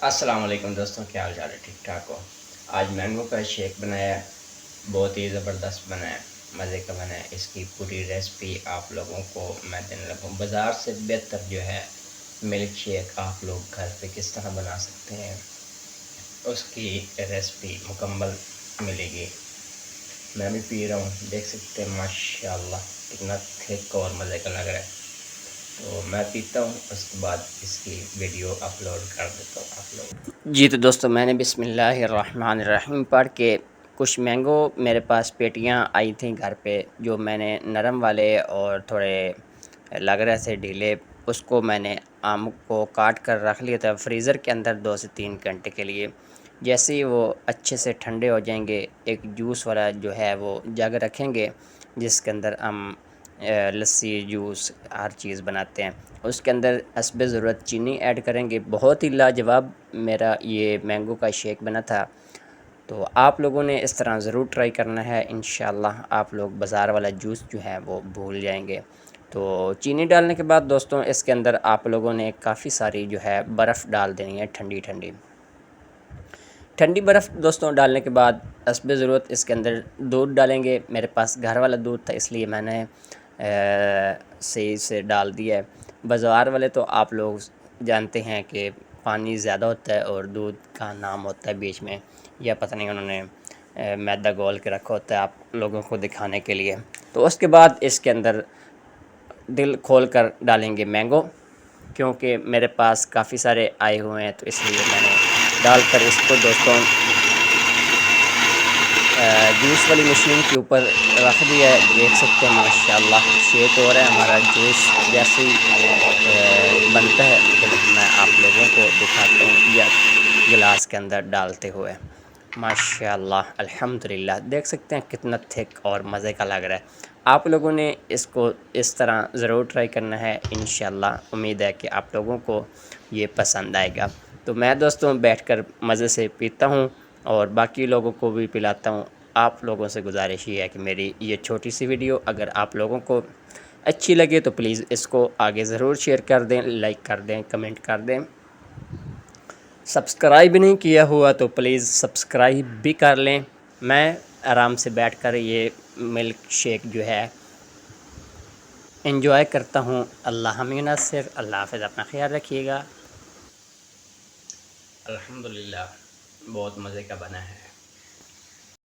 अस्सलाम वालेकुम दोस्तों, क्या हाल चाल है? ठीक ठाक हो? आज मैंगो का शेक बनाया, बहुत ही ज़बरदस्त बना है, मज़े का बना है। इसकी पूरी रेसिपी आप लोगों को मैं देने लगा हूँ। बाज़ार से बेहतर जो है मिल्क शेक आप लोग घर पे किस तरह बना सकते हैं, उसकी रेसिपी मुकम्मल मिलेगी। मैं भी पी रहा हूँ, देख सकते हैं माशाल्लाह कितना थिक और मज़े का लग रहा है। तो मैं पीता हूँ, उसके बाद इसकी वीडियो अपलोड कर देता हूँ आप लोग। जी तो दोस्तों, मैंने बिस्मिल्लाहिर्रहमानिर्रहीम पढ़ के कुछ मैंगो मेरे पास पेटियाँ आई थी घर पे, जो मैंने नरम वाले और थोड़े लग रहे थे ढीले, उसको मैंने आम को काट कर रख लिया था फ्रीज़र के अंदर 2 से 3 घंटे के लिए। जैसे ही वो अच्छे से ठंडे हो जाएंगे, एक जूस वाला जो है वो जग रखेंगे, जिसके अंदर हम लस्सी, जूस हर चीज़ बनाते हैं। उसके अंदर हस्बे ज़रूरत चीनी ऐड करेंगे। बहुत ही लाजवाब मेरा ये मैंगो का शेक बना था। तो आप लोगों ने इस तरह ज़रूर ट्राई करना है, इंशाल्लाह आप लोग बाज़ार वाला जूस जो है वो भूल जाएंगे। तो चीनी डालने के बाद दोस्तों, इसके अंदर आप लोगों ने काफ़ी सारी जो है बर्फ़ डाल देनी है, ठंडी ठंडी ठंडी बर्फ़ दोस्तों डालने के बाद हस्बे ज़रूरत इसके अंदर दूध डालेंगे। मेरे पास घर वाला दूध था, इसलिए मैंने सही से डाल दिया है। बाज़ार वाले तो आप लोग जानते हैं कि पानी ज़्यादा होता है और दूध का नाम होता है बीच में, या पता नहीं उन्होंने मैदा घोल के रखा होता है आप लोगों को दिखाने के लिए। तो उसके बाद इसके अंदर दिल खोल कर डालेंगे मैंगो, क्योंकि मेरे पास काफ़ी सारे आए हुए हैं, तो इसलिए मैंने डालकर इसको दोस्तों जूस वाली मशीन के ऊपर रख दिया है। देख सकते हैं माशाल्लाह शेक हो रहा है हमारा जूस। जैसे ही बनता है फिर मैं आप लोगों को दिखाता हूँ या गिलास के अंदर डालते हुए। माशाल्लाह अल्हम्दुलिल्लाह, देख सकते हैं कितना थिक और मज़े का लग रहा है। आप लोगों ने इसको इस तरह ज़रूर ट्राई करना है, इंशाल्लाह उम्मीद है कि आप लोगों को ये पसंद आएगा। तो मैं दोस्तों बैठकर मज़े से पीता हूँ और बाकी लोगों को भी पिलाता हूँ। आप लोगों से गुजारिश ये है कि मेरी ये छोटी सी वीडियो अगर आप लोगों को अच्छी लगे तो प्लीज़ इसको आगे ज़रूर शेयर कर दें, लाइक कर दें, कमेंट कर दें। सब्सक्राइब नहीं किया हुआ तो प्लीज़ सब्सक्राइब भी कर लें। मैं आराम से बैठकर ये मिल्क शेक जो है एंजॉय करता हूँ। अल्लाह हमें नासिर, अल्लाह हाफ़िज़, अपना ख्याल रखिएगा। अल्हम्दुलिल्लाह बहुत मज़े का बना है।